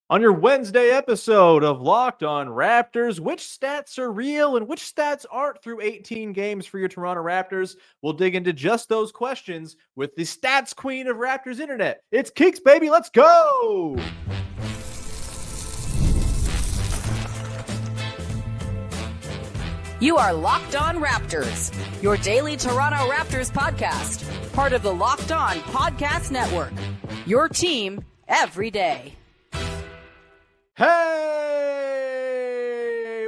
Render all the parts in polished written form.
On your Wednesday episode of Locked On Raptors, which stats are real and which stats aren't through 18 games for your Toronto Raptors? We'll dig into just those questions with the Stats Queen of Raptors Internet. It's Keeks, baby. Let's go. You are Locked On Raptors, your daily Toronto Raptors podcast, part of the Locked On Podcast Network, your team every day. Hey,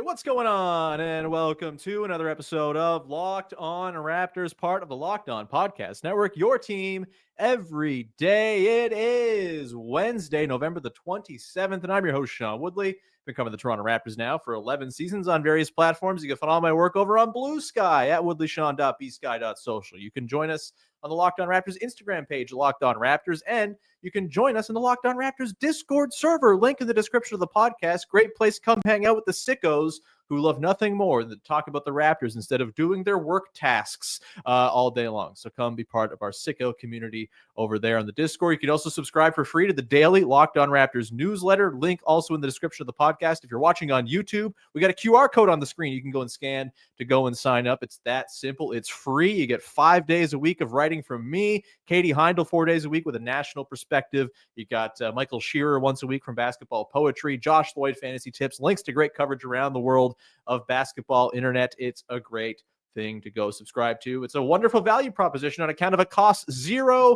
what's going on? And welcome to another episode of Locked On Raptors, part of the Locked On Podcast Network, your team every day. It is Wednesday, November the 27th, and I'm your host, Sean Woodley. Been covering the Toronto Raptors now for 11 seasons on various platforms. You can find all my work over on Blue Sky at woodleyshawn.bsky.social. You can join us on the Locked On Raptors Instagram page, Locked On Raptors, and you can join us in the Locked On Raptors Discord server. Link in the description of the podcast. Great place to come hang out with the sickos who love nothing more than to talk about the Raptors instead of doing their work tasks all day long. So come be part of our sicko community over there on the Discord. You can also subscribe for free to the daily Locked On Raptors newsletter. Link also in the description of the podcast. If you're watching on YouTube, we got a QR code on the screen. You can go and scan to go and sign up. It's that simple. It's free. You get 5 days a week of writing from me, Katie Heindel 4 days a week with a national perspective. You got Michael Shearer once a week from Basketball Poetry, Josh Lloyd Fantasy Tips, links to great coverage around the world of basketball internet. It's a great thing to go subscribe to. It's a wonderful value proposition on account of it costs $0.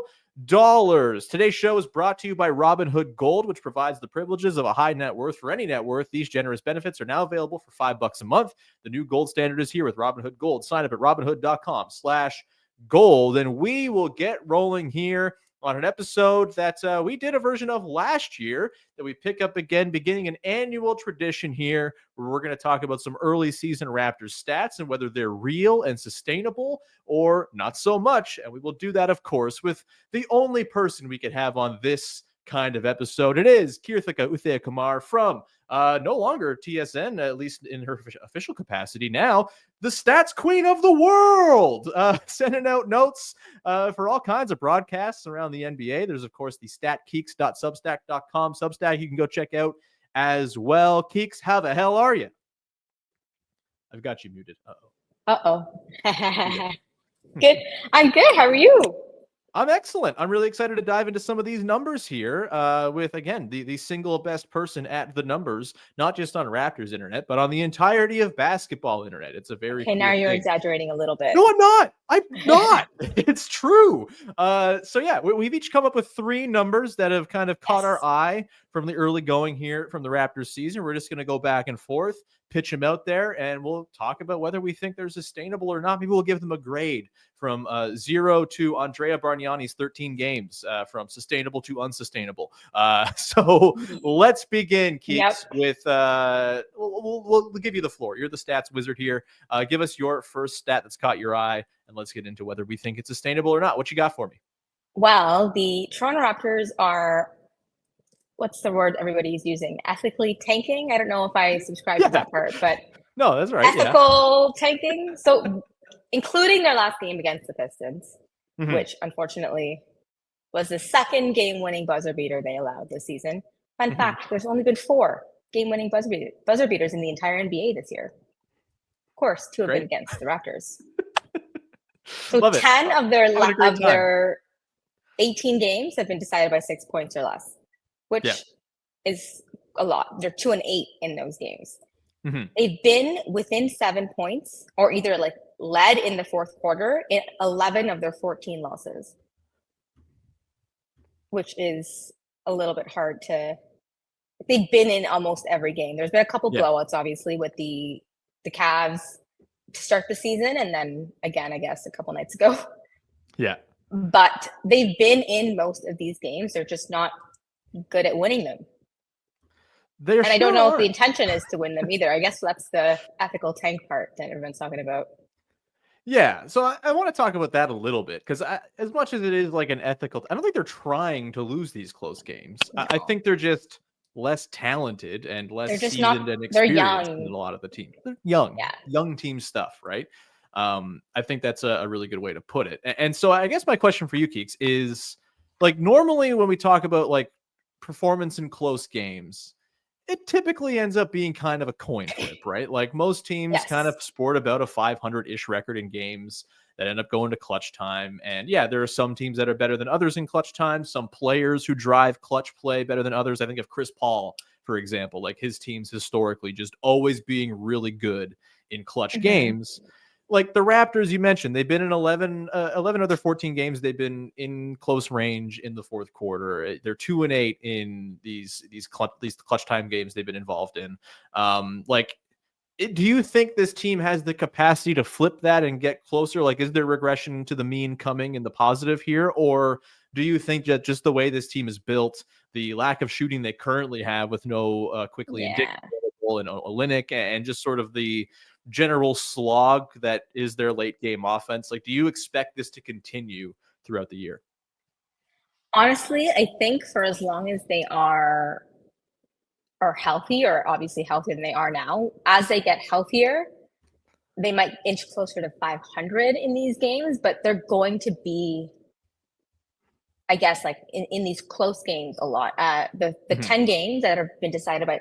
Today's show is brought to you by Robinhood Gold, which provides the privileges of a high net worth for any net worth. These generous benefits are now available for $5 a month. The new gold standard is here with Robinhood Gold. Sign up at robinhood.com/gold, and we will get rolling here on an episode that we did a version of last year that we pick up again, beginning an annual tradition here where we're going to talk about some early season Raptors stats and whether they're real and sustainable or not so much. And we will do that, of course, with the only person we could have on this kind of episode. It is Keerthika Uthayakumar from no longer TSN, at least in her official capacity now, the Stats Queen of the World, sending out notes for all kinds of broadcasts around the NBA. There's, of course, the statkeeks.substack.com Substack you can go check out as well. Keeks, how the hell are you? I've got you muted. Good. I'm good. How are you? I'm excellent. I'm really excited to dive into some of these numbers here with, again, the single best person at the numbers, not just on Raptors internet, but on the entirety of basketball internet. It's a very Okay, cool now you're thing. exaggerating a little bit. No, I'm not. I'm not. It's true. So yeah, we've each come up with 3 numbers that have kind of caught our eye from the early going here from the Raptors season. We're just going to go back and forth, pitch them out there, and we'll talk about whether we think they're sustainable or not. Maybe we'll give them a grade from 0 to Andrea Bargnani's 13 games, from sustainable to unsustainable. So let's begin, Keeks, with we'll give you the floor. You're the stats wizard here. Give us your first stat that's caught your eye, and let's get into whether we think it's sustainable or not. What you got for me? Well, the Toronto Raptors are, what's the word everybody's using? Ethically tanking? I don't know if I subscribe to that part, but no, that's right. Ethical tanking. So including their last game against the Pistons, which unfortunately was the second game-winning buzzer beater they allowed this season. Fun fact, there's only been 4 game-winning buzzer beaters in the entire NBA this year. Of course, 2 have been against the Raptors. So 10 of their 18 games have been decided by 6 points or less, which is a lot. They're 2-8 in those games. They've been within 7 points or either like led in the fourth quarter in 11 of their 14 losses, which is a little bit hard to. They've been in almost every game. There's been a couple blowouts, obviously, with the Cavs to start the season, and then again, I guess, a couple nights ago. Yeah. But they've been in most of these games. They're just not good at winning them. I don't know if the intention is to win them either. I guess that's the ethical tank part that everyone's talking about. Yeah, so I want to talk about that a little bit, because as much as it is like an ethical, I don't think they're trying to lose these close games. No. I think they're just less talented and less seasoned and experienced than a lot of the teams. They're young, young team stuff, right? I think that's a really good way to put it. And so I guess my question for you, Keeks, is like normally when we talk about like performance in close games, it typically ends up being kind of a coin flip, right? Like most teams kind of sport about a 500-ish record in games that end up going to clutch time. And yeah, there are some teams that are better than others in clutch time. Some players who drive clutch play better than others. I think of Chris Paul, for example, like his teams historically just always being really good in clutch games. Like the Raptors, you mentioned, they've been in 11 other 14 games. They've been in close range in the fourth quarter. They're 2-8 in these clutch time games they've been involved in. Do you think this team has the capacity to flip that and get closer? Like, is there regression to the mean coming in the positive here? Or do you think that just the way this team is built, the lack of shooting they currently have with no quickly indicative and Olynyk, and just sort of the general slog that is their late game offense, like, do you expect this to continue throughout the year? Honestly, I think for as long as they are healthy, or obviously healthier than they are now, as they get healthier, they might inch closer to 500 in these games, but they're going to be, I guess, like in these close games a lot. The 10 games that have been decided by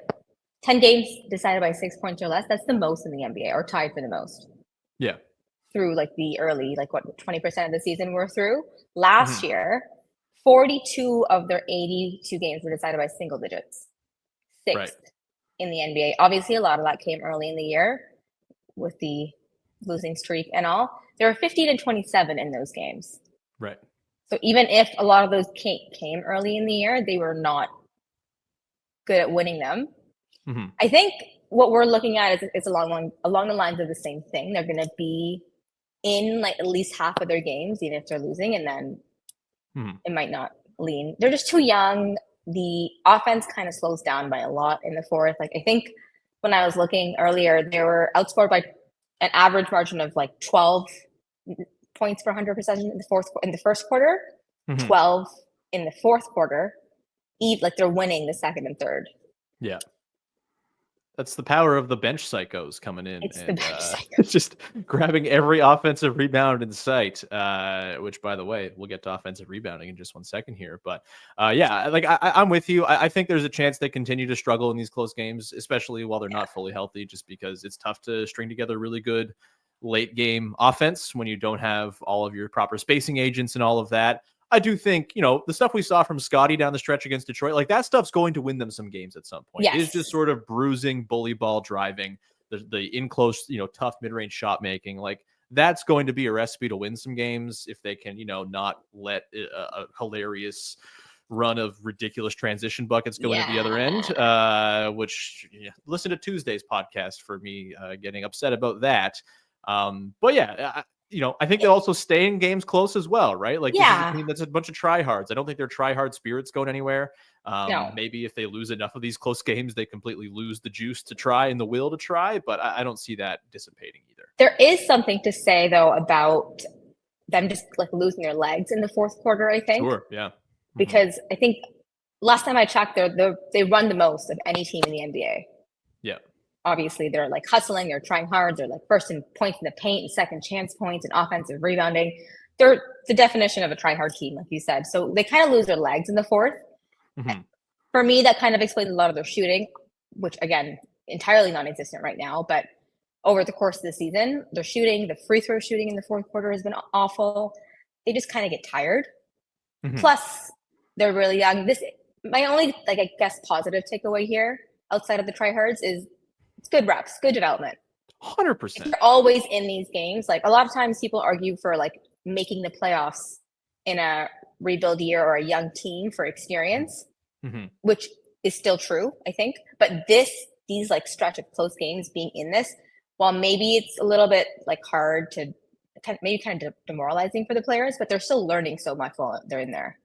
10 games decided by 6 points or less, that's the most in the NBA, or tied for the most. Yeah. Through like the early, like what, 20% of the season we're through. Last year, 42 of their 82 games were decided by single digits. Sixth in the NBA. Obviously, a lot of that came early in the year with the losing streak and all. There were 15-27 in those games. Right. So even if a lot of those came early in the year, they were not good at winning them. I think what we're looking at is along the lines of the same thing. They're going to be in like at least half of their games, even if they're losing, and then it might not lean. They're just too young. The offense kind of slows down by a lot in the fourth. Like, I think when I was looking earlier, they were outscored by an average margin of like 12 points per 100 possession in the first quarter, 12 in the fourth quarter. Like they're winning the second and third. Yeah. That's the power of the bench psychos coming in. It's the bench psychos. Just grabbing every offensive rebound in sight, which, by the way, we'll get to offensive rebounding in just 1 second here. But yeah, like I'm with you. I think there's a chance they continue to struggle in these close games, especially while they're not fully healthy, just because it's tough to string together really good late game offense when you don't have all of your proper spacing agents and all of that. I do think, the stuff we saw from Scotty down the stretch against Detroit, like that stuff's going to win them some games at some point. It's just sort of bruising, bully ball driving, the in close, tough mid-range shot making. Like that's going to be a recipe to win some games if they can, not let a hilarious run of ridiculous transition buckets go into the other end, which listen to Tuesday's podcast for me getting upset about that. But yeah, I think they'll also stay in games close as well, right? Like, this is a team that's a bunch of tryhards. I don't think their tryhard spirit's going anywhere. No. Maybe if they lose enough of these close games, they completely lose the juice to try and the will to try, but I don't see that dissipating either. There is something to say, though, about them just like losing their legs in the fourth quarter, I think. Sure, yeah. Because I think last time I checked, they run the most of any team in the NBA. Yeah. Obviously, they're like hustling, they're trying hard, they're like first in points in the paint and second chance points and offensive rebounding. They're the definition of a try-hard team, like you said. So they kind of lose their legs in the fourth. For me, that kind of explains a lot of their shooting, which, again, entirely non-existent right now. But over the course of the season, their shooting, the free throw shooting in the fourth quarter has been awful. They just kind of get tired. Plus, they're really young. My only, like, I guess, positive takeaway here, outside of the tryhards, is it's good reps, good development. 100%. They're always in these games. Like, a lot of times people argue for like making the playoffs in a rebuild year or a young team for experience, which is still true, I think. But these like stretch of close games being in this, while maybe it's a little bit like hard to maybe kind of demoralizing for the players, but they're still learning so much while they're in there.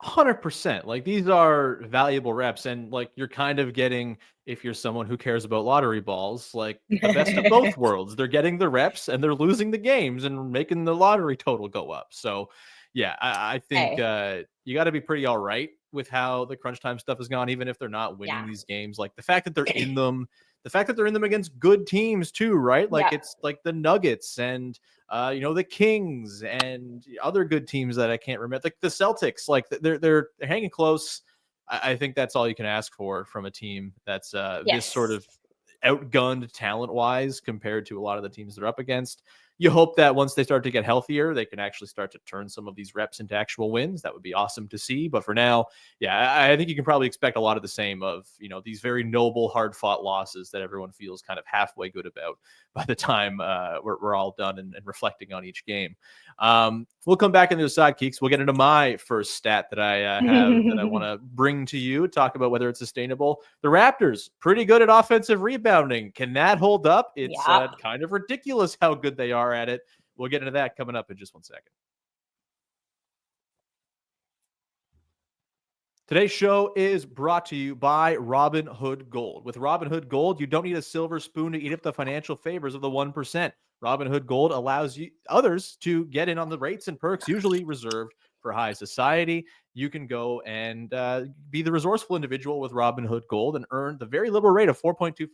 100%. Like, these are valuable reps, and like you're kind of getting, if you're someone who cares about lottery balls, like the best of both worlds. They're getting the reps and they're losing the games and making the lottery total go up. So yeah, I think you got to be pretty all right with how the crunch time stuff has gone, even if they're not winning these games. Like the fact that they're in them, against good teams too, right? Like it's like the Nuggets and the Kings and other good teams that I can't remember, like the Celtics. Like they're hanging close. I think that's all you can ask for from a team that's this Yes. sort of outgunned talent-wise compared to a lot of the teams they're up against. You hope that once they start to get healthier, they can actually start to turn some of these reps into actual wins. That would be awesome to see. But for now, yeah, I think you can probably expect a lot of the same of, these very noble, hard-fought losses that everyone feels kind of halfway good about by the time we're all done and reflecting on each game. We'll come back into the sidekicks. We'll get into my first stat that I have that I want to bring to you, talk about whether it's sustainable. The Raptors, pretty good at offensive rebounding. Can that hold up? It's kind of ridiculous how good they are at it. We'll get into that coming up in just 1 second. Today's show is brought to you by Robinhood Gold. With Robinhood Gold, you don't need a silver spoon to eat up the financial favors of the 1%. Robinhood Gold allows others to get in on the rates and perks usually reserved for high society. You can go and be the resourceful individual with Robinhood Gold and earn the very liberal rate of 4.25%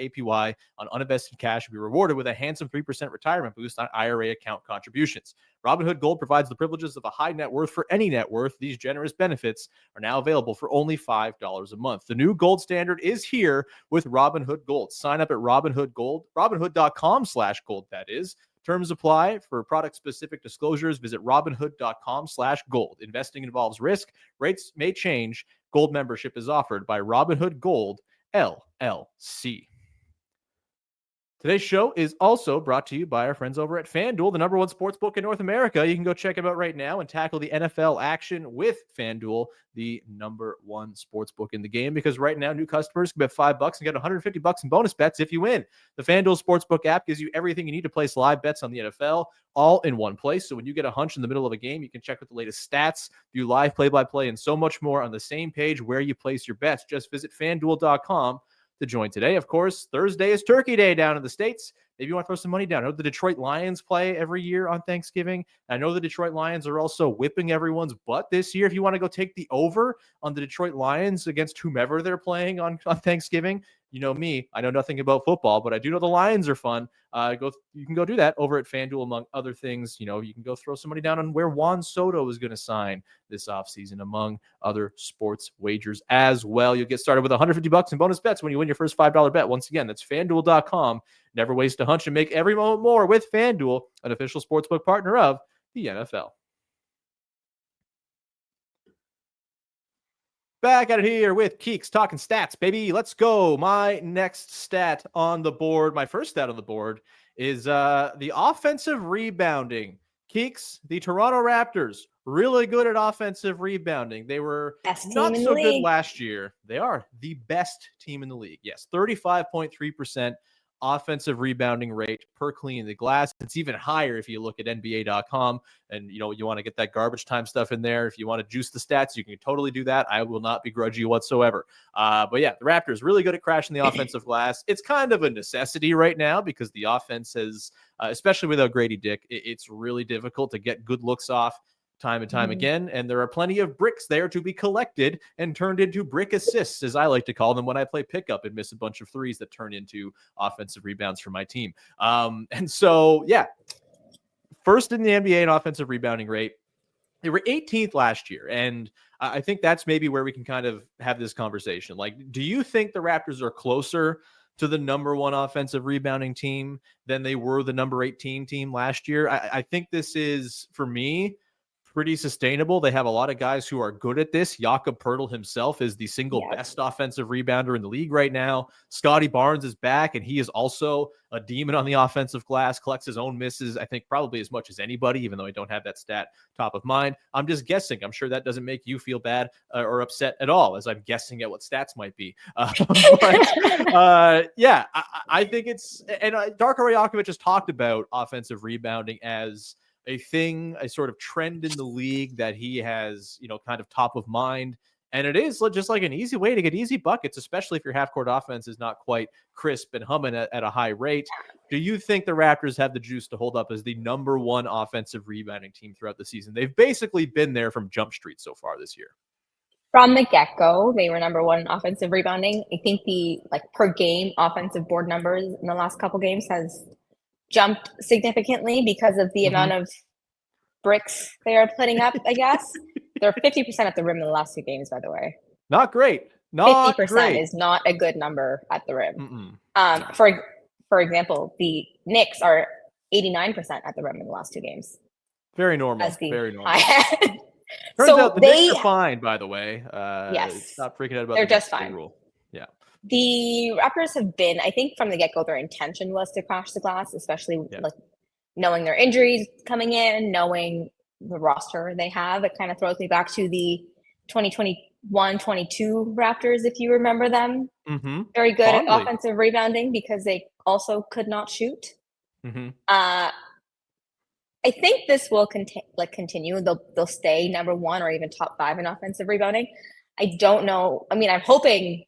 APY on uninvested cash and be rewarded with a handsome 3% retirement boost on IRA account contributions. Robinhood Gold provides the privileges of a high net worth for any net worth. These generous benefits are now available for only $5 a month. The new gold standard is here with Robinhood Gold. Sign up at Robinhood Gold, Robinhood.com/gold, that is. Terms apply. For product-specific disclosures, visit Robinhood.com/gold. Investing involves risk. Rates may change. Gold membership is offered by Robinhood Gold, LLC. Today's show is also brought to you by our friends over at FanDuel, the #1 sportsbook in North America. You can go check them out right now and tackle the NFL action with FanDuel, the #1 sportsbook in the game, because right now new customers can bet $5 and get $150 in bonus bets if you win. The FanDuel Sportsbook app gives you everything you need to place live bets on the NFL all in one place. So when you get a hunch in the middle of a game, you can check out the latest stats, view live play-by-play, and so much more on the same page where you place your bets. Just visit FanDuel.com to join today. Of course, Thursday is Turkey Day down in the States. Maybe you want to throw some money down. I know the Detroit Lions play every year on Thanksgiving. I know the Detroit Lions are also whipping everyone's butt this year. If you want to go take the over on the Detroit Lions against whomever they're playing on Thanksgiving, you know me, I know nothing about football, but I do know the Lions are fun. You can go do that over at FanDuel, among other things. You can go throw some money down on where Juan Soto is going to sign this offseason, among other sports wagers as well. You'll get started with $150 in bonus bets when you win your first $5 bet. Once again, that's FanDuel.com. Never waste a hunch and make every moment more with FanDuel, an official sportsbook partner of the NFL. Back at it here with Keeks talking stats, baby. Let's go. My next stat on the board, my first stat on the board, is the offensive rebounding. Keeks, the Toronto Raptors, really good at offensive rebounding. They were not so good last year. They are the best team in the league. Yes, 35.3% offensive rebounding rate per clean the glass. It's even higher if you look at NBA.com and you want to get that garbage time stuff in there. If you want to juice the stats, you can totally do that. I will not begrudge you whatsoever. But yeah, the Raptors really good at crashing the offensive glass. It's kind of a necessity right now because the offense has, especially without Grady Dick, it's really difficult to get good looks off time and time again, and there are plenty of bricks there to be collected and turned into brick assists, as I like to call them, when I play pickup and miss a bunch of threes that turn into offensive rebounds for my team. And so, yeah, first in the NBA in offensive rebounding rate. They were 18th last year, and I think that's maybe where we can kind of have this conversation. Like, do you think the Raptors are closer to the #1 offensive rebounding team than they were the number 18 team last year? I think this is, for me, pretty sustainable. They have a lot of guys who are good at this. Jakob Poeltl himself is the single best offensive rebounder in the league right now. Scotty Barnes is back, and he is also a demon on the offensive glass, collects his own misses, I think probably as much as anybody, even though I don't have that stat top of mind. I'm just guessing. I'm sure that doesn't make you feel bad or upset at all, as I'm guessing at what stats might be. Yeah, I think it's, and Darko Rajakovic has talked about offensive rebounding as a thing, a sort of trend in the league that he has, kind of top of mind. And it is just like an easy way to get easy buckets, especially if your half-court offense is not quite crisp and humming at a high rate. Do you think the Raptors have the juice to hold up as the #1 offensive rebounding team throughout the season? They've basically been there from Jump Street so far this year. From the get-go, they were #1 offensive rebounding. I think the per game offensive board numbers in the last couple games has jumped significantly because of the amount of bricks they are putting up, I guess. They're 50% at the rim in the last 2 games, by the way. Not great. Not 50% great. is not a good number at the rim. No. For example, the Knicks are 89% at the rim in the last 2 games. Very normal. Very normal. Turns So out the Knicks are fine, by the way. Yes. Stop freaking out about They're the just Knicks fine. rule. Yeah. The Raptors have been, I think from the get-go, their intention was to crash the glass, especially like knowing their injuries coming in, knowing the roster they have. It kind of throws me back to the 2021-22 Raptors, if you remember them. Mm-hmm. Very good Fondly. at offensive rebounding because they also could not shoot. Mm-hmm. I think this will continue. They'll stay number 1 or even top 5 in offensive rebounding. I don't know. I mean, I'm hoping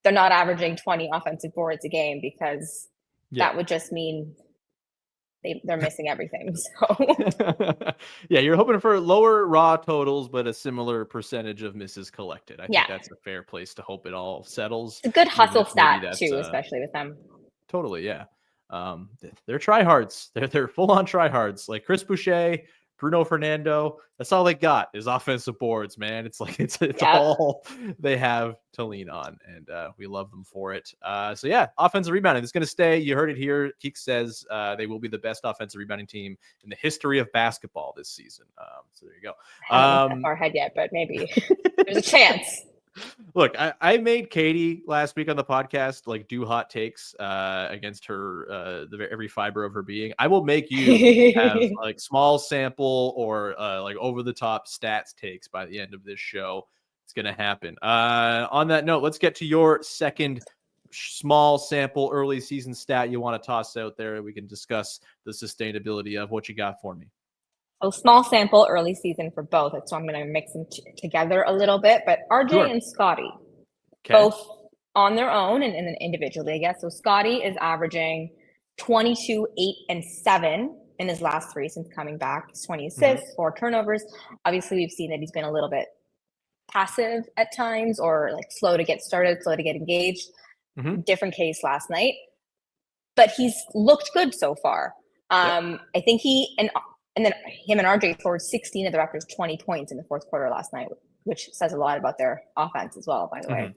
they're not averaging 20 offensive boards a game because that would just mean they're missing everything. So yeah, you're hoping for lower raw totals, but a similar percentage of misses collected. I think that's a fair place to hope it all settles. It's a good hustle stat too, especially with them. Totally, yeah. They're tryhards. They're full on tryhards. Like Chris Boucher, Bruno Fernando. That's all they got is offensive boards, man. It's like it's all they have to lean on, and we love them for it. So yeah, offensive rebounding is going to stay. You heard it here. Keek says they will be the best offensive rebounding team in the history of basketball this season. So there you go. I haven't looked that far ahead yet, but maybe there's a chance. Look, I made Katie last week on the podcast like do hot takes against her every fiber of her being. I will make you have like small sample or like over the top stats takes by the end of this show. It's gonna happen. On that note, let's get to your second small sample early season stat you want to toss out there. We can discuss the sustainability of what you got for me. A small sample early season for both, so I'm going to mix them together a little bit. But RJ and Scotty, both on their own and then individually, I guess. So Scotty is averaging 22, 8, and 7 in his last 3 since coming back. 20 assists, 4 turnovers. Obviously, we've seen that he's been a little bit passive at times or like slow to get started, slow to get engaged. Different case last night. But he's looked good so far. I think and then him and RJ scored 16 of the Raptors' 20 points in the fourth quarter last night, which says a lot about their offense as well, by the way.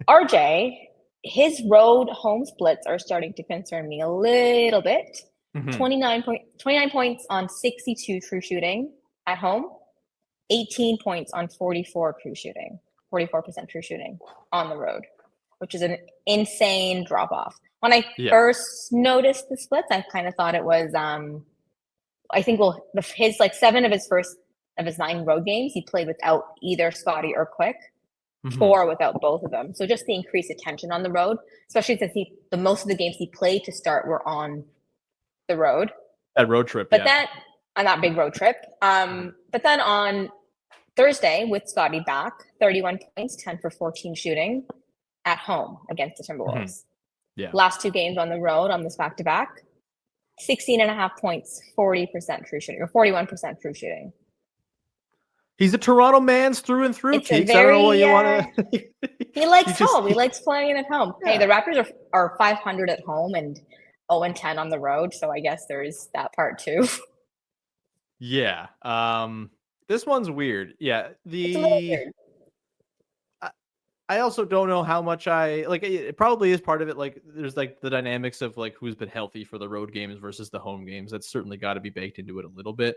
RJ, his road home splits are starting to concern me a little bit. 29 points on 62 true shooting at home, 18 points on 44% true shooting on the road, which is an insane drop off. When I first noticed the splits, I kind of thought it was I think his like 7 of his 9 road games, he played without either Scotty or Quick, 4 without both of them. So just the increased attention on the road, especially since the most of the games he played to start were on the road. That road trip, but then on that big road trip. But then on Thursday with Scotty back, 31 points, 10 for 14 shooting at home against the Timberwolves. Last 2 games on the road on this back-to-back. 16.5 points, 40% true shooting, or 41% true shooting. He's a Toronto man's through and through. Keeks. I don't know what you want to. He likes home. He likes playing at home. Hey, the Raptors are 500 at home and 0-10 on the road, so I guess there's that part too. Yeah. This one's weird. Yeah. It's a little weird. I also don't know how much it probably is part of it. Like there's like the dynamics of like who's been healthy for the road games versus the home games. That's certainly got to be baked into it a little bit.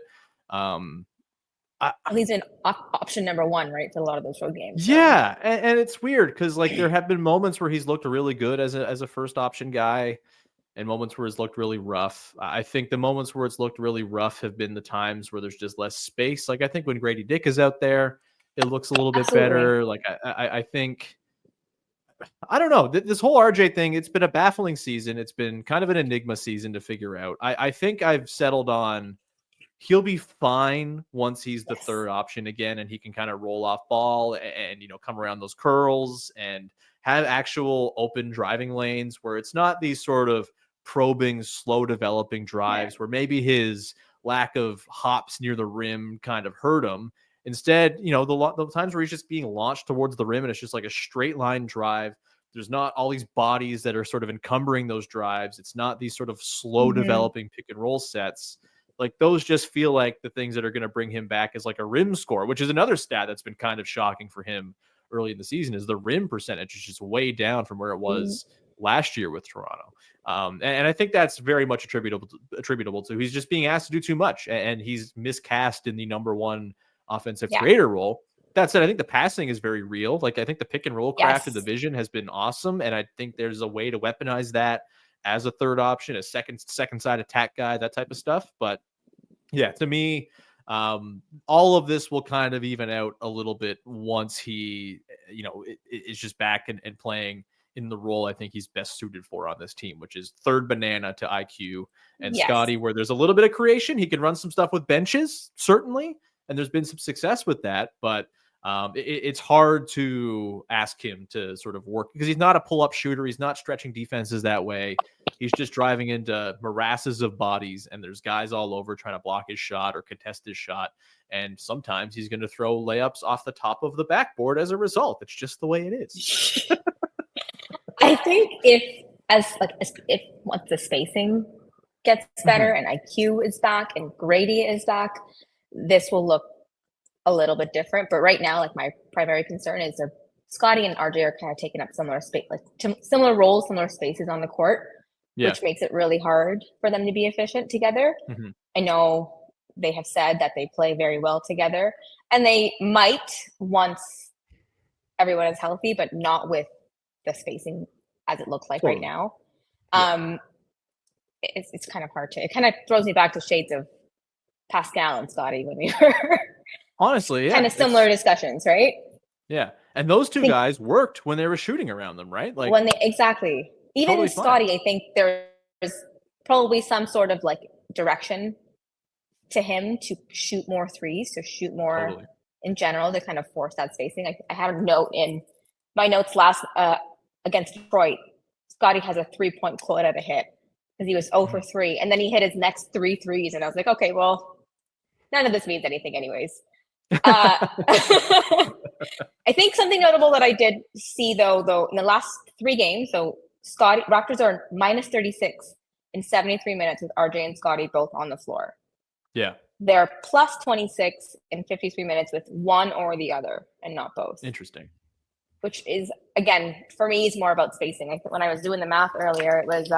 He's in option number 1, right? For a lot of those road games. So. Yeah. And it's weird because like there have been moments where he's looked really good as a first option guy and moments where it's looked really rough. I think the moments where it's looked really rough have been the times where there's just less space. Like I think when Grady Dick is out there, it looks a little bit better. Like I think, I don't know. This whole RJ thing, it's been a baffling season. It's been kind of an enigma season to figure out. I think I've settled on he'll be fine once he's the third option again and he can kind of roll off ball and come around those curls and have actual open driving lanes where it's not these sort of probing, slow developing drives where maybe his lack of hops near the rim kind of hurt him. Instead, the times where he's just being launched towards the rim and it's just like a straight line drive. There's not all these bodies that are sort of encumbering those drives. It's not these sort of slow developing pick and roll sets. Like those just feel like the things that are going to bring him back as like a rim score, which is another stat that's been kind of shocking for him early in the season is the rim percentage is just way down from where it was last year with Toronto. And I think that's very much attributable to he's just being asked to do too much, and he's miscast in the number one offensive creator role. That said, I think the passing is very real. Like, I think the pick and roll craft of the vision has been awesome, and I think there's a way to weaponize that as a third option, a second side attack guy, that type of stuff. But yeah, to me, all of this will kind of even out a little bit once he, is just back and playing in the role I think he's best suited for on this team, which is third banana to IQ and Scotty, where there's a little bit of creation. He can run some stuff with benches, certainly, and there's been some success with that, but it's hard to ask him to sort of work because he's not a pull-up shooter. He's not stretching defenses that way. He's just driving into morasses of bodies, and there's guys all over trying to block his shot or contest his shot. And sometimes he's going to throw layups off the top of the backboard as a result. It's just the way it is. I think if once the spacing gets better and IQ is back and Grady is back, this will look a little bit different. But right now, like, my primary concern is that Scotty and RJ are kind of taking up similar space, like similar roles, similar spaces on the court, which makes it really hard for them to be efficient together. I know they have said that they play very well together, and they might once everyone is healthy, but not with the spacing as it looks like right now. It's kind of hard to, it kind of throws me back to shades of Pascal and Scotty when we were honestly kind of similar discussions, right? Yeah. And those two guys worked when they were shooting around them, right? Like, when they exactly. Even totally Scotty, I think there's probably some sort of like direction to him to shoot more threes, to shoot more in general, to kind of force that spacing. I had a note in my notes last against Detroit. Scotty has a 3-point quota to hit because he was 0 for 3, and then he hit his next 3 threes, and I was like, okay, well, none of this means anything anyways. I think something notable that I did see though in the last 3 games, so Raptors are minus 36 in 73 minutes with RJ and Scotty both on the floor. Yeah. They're plus 26 in 53 minutes with one or the other and not both. Interesting. Which is, again, for me, is more about spacing. When I was doing the math earlier, it was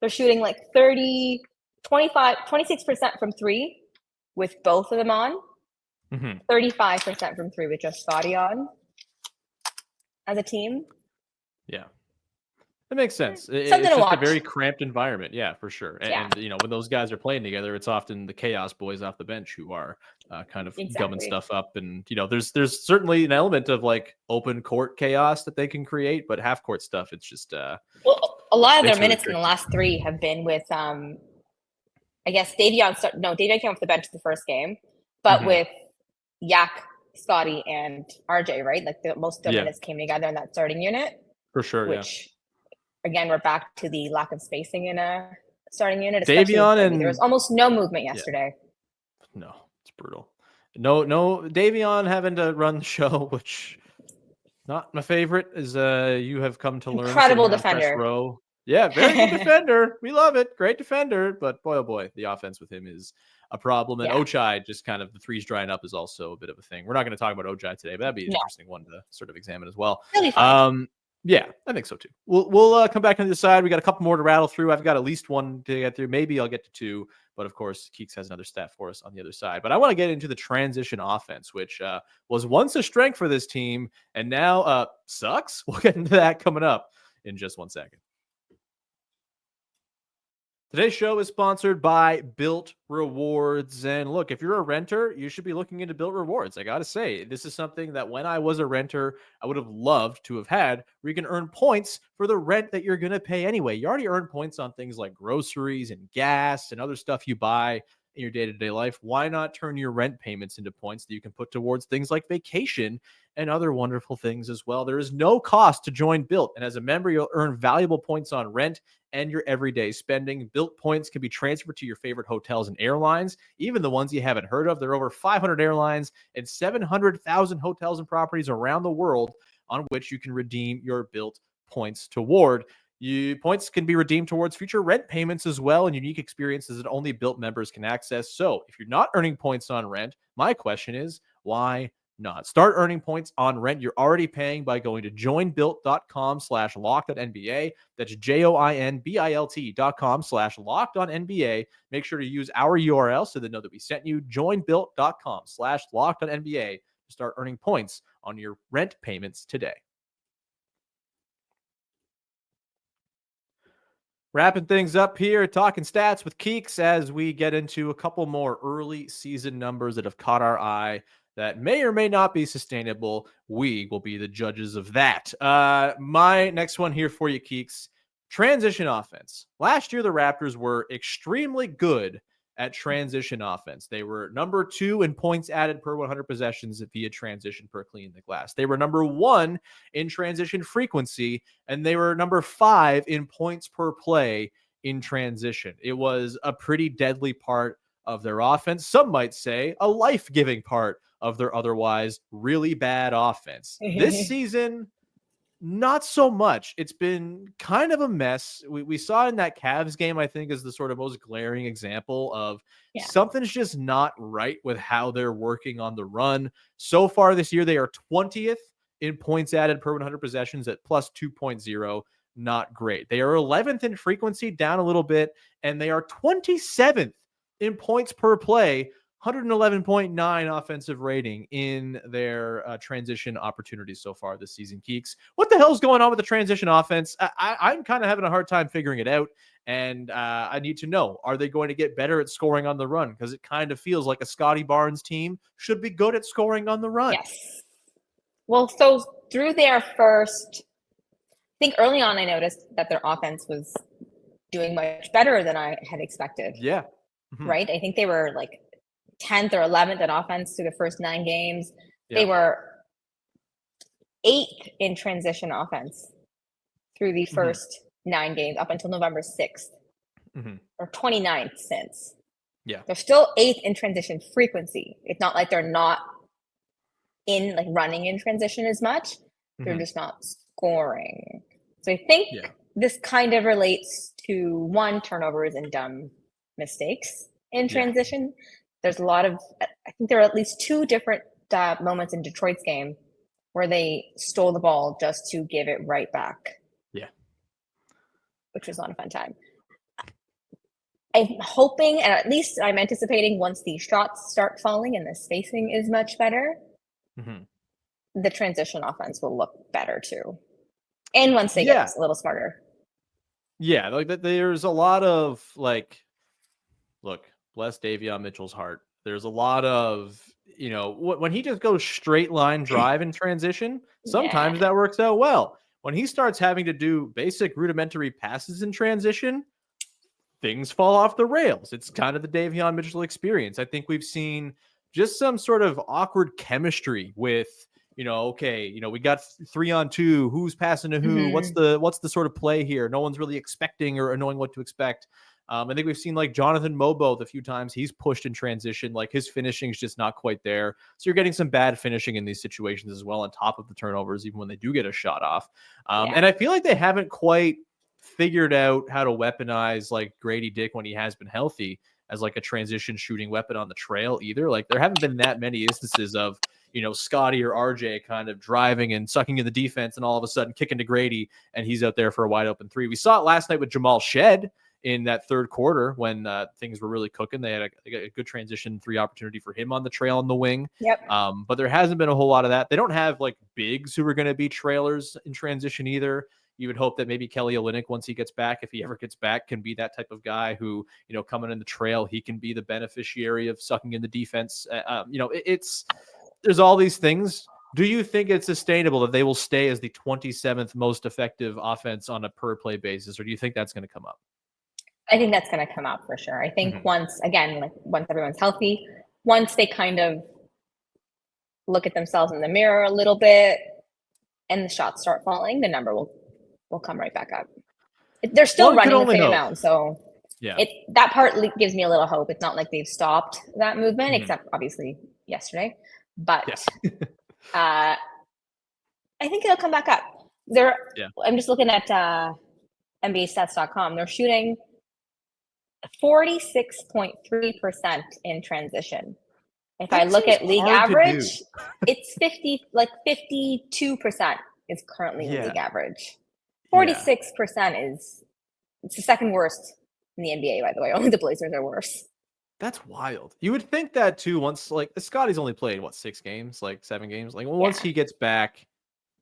they're shooting like 26% from 3 with both of them on. 35% from 3 with just Scotty on as a team. Yeah. That makes sense. It's just a very cramped environment. Yeah, for sure. And when those guys are playing together, it's often the chaos boys off the bench who are kind of gumming stuff up. And, there's certainly an element of like open court chaos that they can create, but half court stuff, it's just. Well, a lot of their minutes in the last 3 have been with, I guess, Davion came off the bench the first game, but with Yak, Scotty, and RJ, right? Like most of the minutes came together in that starting unit. For sure, which, again, we're back to the lack of spacing in a starting unit. Davion and there was almost no movement yesterday. No, it's brutal. No, Davion having to run the show, which not my favorite, is you have come to learn. Incredible defender. Row. Yeah, very good defender. We love it. Great defender, but boy, oh boy, the offense with him is a problem. And Ochai, just kind of the threes drying up, is also a bit of a thing. We're not going to talk about Ochai today, but that'd be an interesting one to sort of examine as well. Really fun. Yeah, I think so too. We'll come back on the side. We got a couple more to rattle through. I've got at least one to get through. Maybe I'll get to 2, but of course, Keeks has another stat for us on the other side. But I want to get into the transition offense, which was once a strength for this team and now sucks. We'll get into that coming up in just 1 second. Today's show is sponsored by Built Rewards. And look, if you're a renter, you should be looking into Built Rewards. I got to say, this is something that when I was a renter, I would have loved to have had, where you can earn points for the rent that you're going to pay anyway. You already earn points on things like groceries and gas and other stuff you buy in your day-to-day life. Why not turn your rent payments into points that you can put towards things like vacation and other wonderful things as well? There is no cost to join Built, and as a member, you'll earn valuable points on rent and your everyday spending. Built points can be transferred to your favorite hotels and airlines, even the ones you haven't heard of. There are over 500 airlines and 700,000 hotels and properties around the world on which you can redeem your Built points toward. Points can be redeemed towards future rent payments as well, and unique experiences that only Built members can access. So if you're not earning points on rent, my question is, why not. Start earning points on rent you're already paying by going to joinbuilt.com/lockedonnba. That's joinbilt.com/lockedonnba. Make sure to use our URL so they know that we sent you. Joinbuilt.com/lockedonnba to start earning points on your rent payments today. Wrapping things up here, talking stats with Keeks as we get into a couple more early season numbers that have caught our eye that may or may not be sustainable. We will be the judges of that. My next one here for you, Keeks. Transition offense. Last year, the Raptors were extremely good at transition offense. They were number 2 in points added per 100 possessions via transition per clean the glass. They were number 1 in transition frequency, and they were number 5 in points per play in transition. It was a pretty deadly part of their offense. Some might say a life-giving part of their otherwise really bad offense. This season, not so much. It's been kind of a mess. We saw in that Cavs game, I think, is the sort of most glaring example of something's just not right with how they're working on the run. So far this year, they are 20th in points added per 100 possessions at plus 2.0. Not great. They are 11th in frequency, down a little bit, and they are 27th in points per play, 111.9 offensive rating in their transition opportunities so far this season. Keeks, what the hell's going on with the transition offense? I'm kind of having a hard time figuring it out, and I need to know, are they going to get better at scoring on the run? Because it kind of feels like a Scotty Barnes team should be good at scoring on the run. Yes. Well, so through their first, I think early on I noticed that their offense was doing much better than I had expected. Yeah. Mm-hmm. Right? I think they were like 10th or 11th in offense through the first 9 games. Yeah. They were 8th in transition offense through the first 9 games up until November 6th, or 29th since. Yeah. They're still 8th in transition frequency. It's not like they're not in like running in transition as much. They're just not scoring. So I think this kind of relates to, one, turnovers and dumb mistakes in transition. There's a lot of, I think there are at least 2 different moments in Detroit's game where they stole the ball just to give it right back. Yeah. Which was not a fun time. I'm hoping, and at least I'm anticipating, once the shots start falling and the spacing is much better, the transition offense will look better too. And once they get a little smarter. Yeah, like there's a lot of like, look, bless Davion Mitchell's heart. There's a lot of, you know, when he just goes straight line drive in transition, sometimes that works out well. When he starts having to do basic rudimentary passes in transition, things fall off the rails. It's kind of the Davion Mitchell experience. I think we've seen just some sort of awkward chemistry with, you know, okay, you know, we got 3-on-2, who's passing to who, what's the sort of play here? No one's really expecting or knowing what to expect. I think we've seen like Jonathan Mobo the few times he's pushed in transition, like his finishing is just not quite there. So you're getting some bad finishing in these situations as well, on top of the turnovers, even when they do get a shot off. And I feel like they haven't quite figured out how to weaponize like Grady Dick when he has been healthy as like a transition shooting weapon on the trail either. Like there haven't been that many instances of, you know, Scotty or RJ kind of driving and sucking in the defense and all of a sudden kicking to Grady and he's out there for a wide open 3. We saw it last night with Jamal Shed in that third quarter when things were really cooking. They had a good transition 3 opportunity for him on the trail on the wing. But there hasn't been a whole lot of that. They don't have like bigs who are going to be trailers in transition either. You would hope that maybe Kelly Olynyk, once he gets back, if he ever gets back, can be that type of guy who, you know, coming in the trail, he can be the beneficiary of sucking in the defense. You know, there's all these things. Do you think it's sustainable that they will stay as the 27th most effective offense on a per play basis, or do you think that's going to come up? I think that's going to come out for sure. I think once everyone's healthy, once they kind of look at themselves in the mirror a little bit and the shots start falling, the number will come right back up. They're still running the same amount. So that part gives me a little hope. It's not like they've stopped that movement, except obviously yesterday. But I think it'll come back up. I'm just looking at NBAstats.com. They're shooting 46.3% in transition. If That I look seems at league hard to average, do. it's 52% is currently the Yeah. league average. Yeah. 46% it's the second worst in the NBA, by the way. Only the Blazers are worse. That's wild. You would think that too. Once like Scotty's only played what 6 games, like 7 games. Like once Yeah. he gets back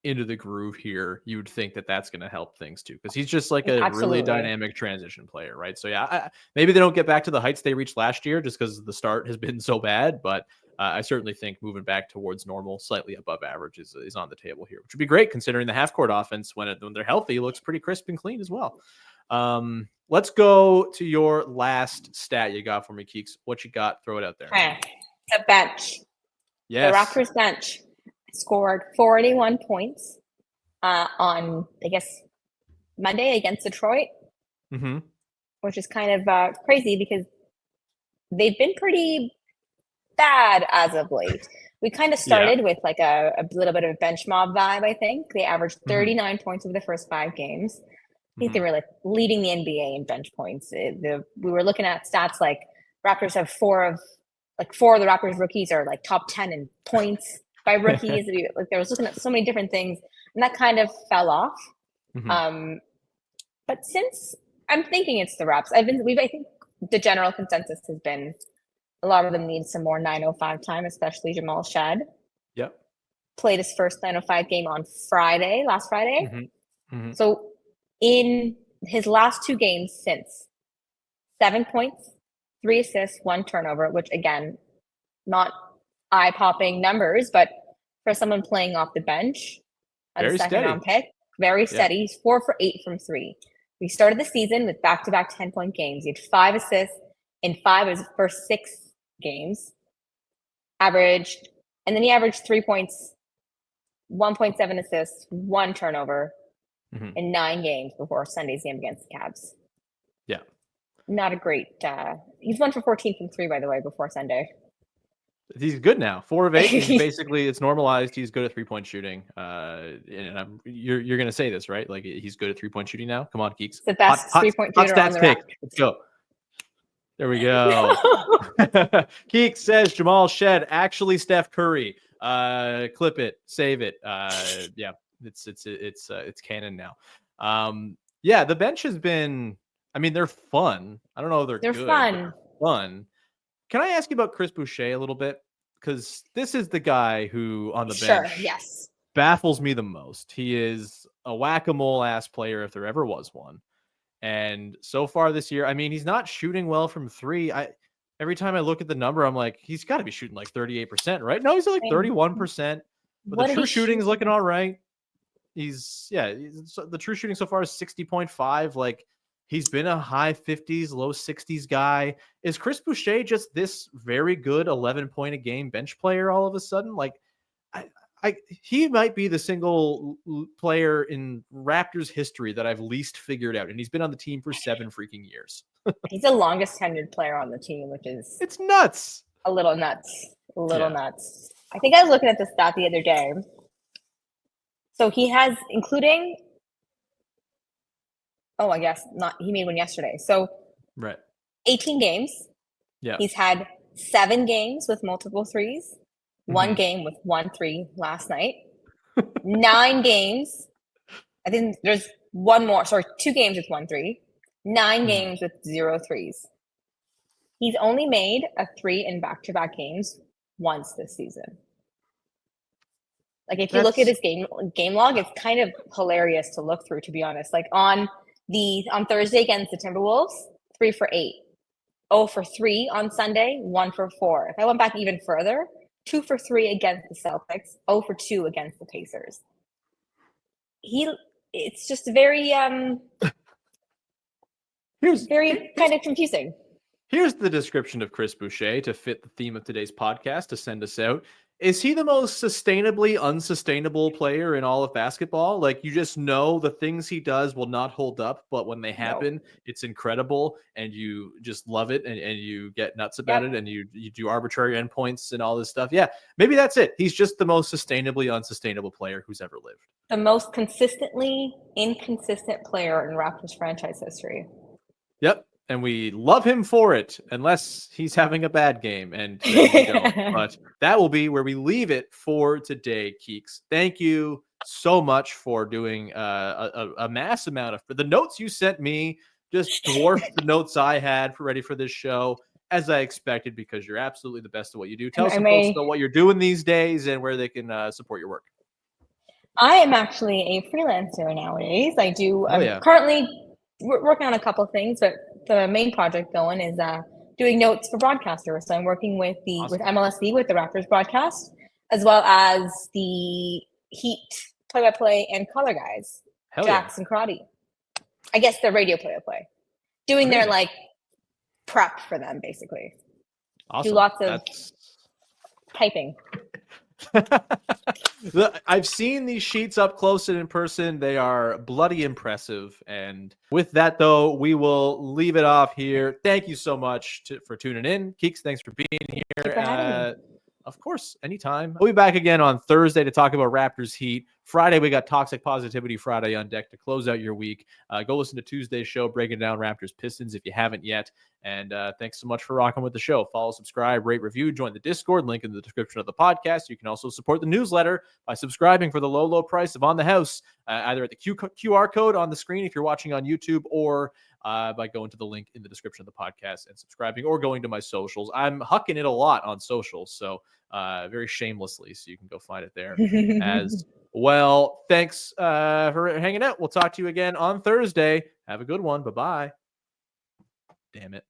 into the groove here, you would think that that's going to help things too, because he's just like a really dynamic transition player, right? So yeah, maybe they don't get back to the heights they reached last year just because the start has been so bad, but I certainly think moving back towards normal, slightly above average is on the table here, which would be great considering the half court offense when they're healthy looks pretty crisp and clean as well. Let's go to your last stat you got for me, Keeks. What you got? Throw it out there. Okay. The bench. Yes. The Raptors bench scored 41 points on, I guess, Monday against Detroit, which is kind of crazy because they've been pretty bad as of late. We kind of started with like a little bit of a bench mob vibe, I think. They averaged 39 points over the first 5 games. I think they were like leading the NBA in bench points. We were looking at stats like Raptors have 4 of the Raptors rookies are like top 10 in points by rookies. Like there was looking at so many different things, and that kind of fell off. But since I'm thinking it's the Raps, I think the general consensus has been a lot of them need some more 905 time, especially Jamal Shead. Yep. Played his first 905 game on last Friday. So in his last 2 games since, 7 points, 3 assists, 1 turnover, which again, not eye-popping numbers, but for someone playing off the bench as a second-round pick, very steady. He's 4 for 8 from 3. We started the season with back-to-back 10-point games. He had 5 assists in 5 of his first 6 games. And then he averaged 3 points, 1.7 assists, 1 turnover in 9 games before Sunday's game against the Cavs. Yeah. Not a great he's 1 for 14 from 3, by the way, before Sunday. He's good now. 4 of 8. He's basically, it's normalized. He's good at 3-point shooting. And you're gonna say this, right? Like he's good at 3-point shooting now. Come on, Geeks. The best 3-point shooter on the Raptors. Let's go. There we go. Keeks says Jamal Shead actually Steph Curry. Clip it, save it. Yeah, it's canon now. Yeah, the bench has been. I mean, they're fun. I don't know if they're good. Fun. Fun. Can I ask you about Chris Boucher a little bit? Because this is the guy who on the bench baffles me the most. He is a whack-a-mole ass player if there ever was one. And so far this year, I mean, he's not shooting well from 3. Every time I look at the number, I'm like, he's got to be shooting like 38%, right? No, he's at like 31%. But the true shooting is looking all right. The true shooting so far is 60.5. Like, he's been a high 50s, low 60s guy. Is Chris Boucher just this very good 11-point a game bench player all of a sudden? Like, he might be the single player in Raptors history that I've least figured out, and he's been on the team for 7 freaking years. He's the longest tenured player on the team, which is it's nuts. A little nuts. Nuts. I think I was looking at the stat the other day. So he has, including, I guess not. He made one yesterday. So 18 games. Yeah. He's had 7 games with multiple threes. 1 game with 1 3 last night. 9 games. I think there's 1 more. Sorry, 2 games with 1 3. 9 games with 0 threes. He's only made a 3 in back-to-back games once this season. Like if you look at his game log, it's kind of hilarious to look through, to be honest. Like on Thursday against the Timberwolves, 3 for 8. 0 for 3 on Sunday, 1 for 4. If I went back even further, 2 for 3 against the Celtics, 0 for 2 against the Pacers. It's just very very kind of confusing. Here's the description of Chris Boucher to fit the theme of today's podcast to send us out. Is he the most sustainably unsustainable player in all of basketball? Like, you just know the things he does will not hold up, but when they happen, it's incredible, and you just love it, and you get nuts about it, and you do arbitrary endpoints and all this stuff. Yeah, maybe that's it. He's just the most sustainably unsustainable player who's ever lived. The most consistently inconsistent player in Raptors franchise history. Yep. and we love him for it, unless he's having a bad game, and then we don't. But that will be where we leave it for today, Keeks. Thank you so much for doing a mass amount of the notes you sent me. Just dwarfed the notes I had ready for this show, as I expected, because you're absolutely the best at what you do. Tell some folks about what you're doing these days and where they can support your work. I am actually a freelancer nowadays. I'm currently working on a couple things, but the main project going is doing notes for broadcasters. So I'm working with with MLSD, with the Raptors broadcast, as well as the Heat play-by-play and color guys, Jax and Scotty. I guess the radio play-by-play. Doing their prep for them, basically. Awesome. Do lots of typing. I've seen these sheets up close and in person. They are bloody impressive. And with that, though, we will leave it off here. Thank you so much for tuning in. Keeks, thanks for being here. Thank you for having me. Of course, anytime. We'll be back again on Thursday to talk about Raptors Heat. Friday, we got Toxic Positivity Friday on deck to close out your week. Go listen to Tuesday's show, breaking down Raptors Pistons if you haven't yet. And thanks so much for rocking with the show. Follow, subscribe, rate, review, join the Discord, link in the description of the podcast. You can also support the newsletter by subscribing for the low, low price of On the House, either at the QR code on the screen if you're watching on YouTube, or by going to the link in the description of the podcast and subscribing, or going to my socials. I'm hucking it a lot on socials, so very shamelessly, so you can go find it there as well. Thanks for hanging out. We'll talk to you again on Thursday. Have a good one. Bye-bye. Damn it.